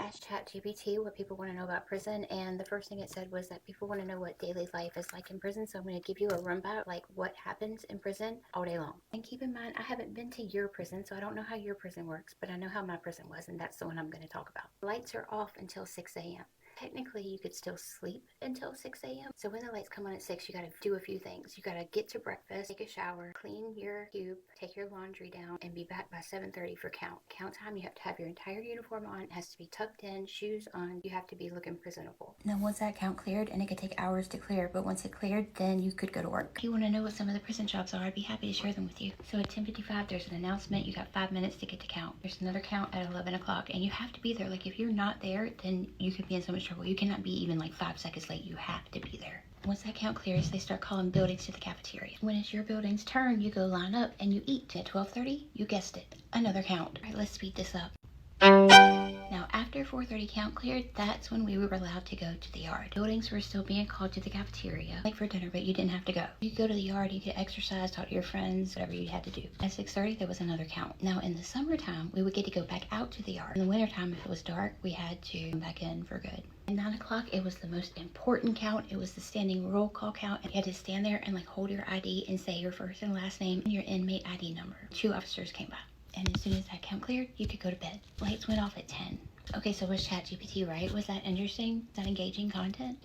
asked ChatGPT what people want to know about prison, and the first thing it said was that people want to know what daily life is like in prison. So I'm going to give you a rundown, like what happens in prison all day long. And keep in mind, I haven't been to your prison, so I don't know how your prison works, but I know how my prison was, and that's the one I'm going to talk about. Lights are off until 6 a.m. Technically, you could still sleep until 6 a.m. So when the lights come on at 6, you gotta do a few things. You gotta get to breakfast, take a shower, clean your cube, take your laundry down, and be back by 7:30 for count. Count time, you have to have your entire uniform on. It has to be tucked in, shoes on. You have to be looking presentable. Now, once that count cleared, and it could take hours to clear, but once it cleared, then you could go to work. If you want to know what some of the prison jobs are, I'd be happy to share them with you. So at 10:55, there's an announcement. You got 5 minutes to get to count. There's another count at 11 o'clock, and you have to be there. Like, if you're not there, then you could be in so much trouble. You cannot be even like 5 seconds late. You have to be there. Once that count clears, they start calling buildings to the cafeteria. When it's your building's turn, you go line up and you eat. At 12:30, you guessed it, another count. All right, let's speed this up. Now, after 4:30 count cleared, that's when we were allowed to go to the yard. Buildings were still being called to the cafeteria, like for dinner, but you didn't have to go. You go to the yard, you get exercise, talk to your friends, whatever you had to do. At 6:30, there was another count. Now, in the summertime, we would get to go back out to the yard. In the wintertime, if it was dark, we had to come back in for good. At 9 o'clock, it was the most important count. It was the standing roll call count. And you had to stand there and like hold your ID and say your first and last name and your inmate ID number. 2 officers came by. And as soon as that count cleared, you could go to bed. Lights went off at 10. Okay, so was ChatGPT right? Was that interesting? Was that engaging content?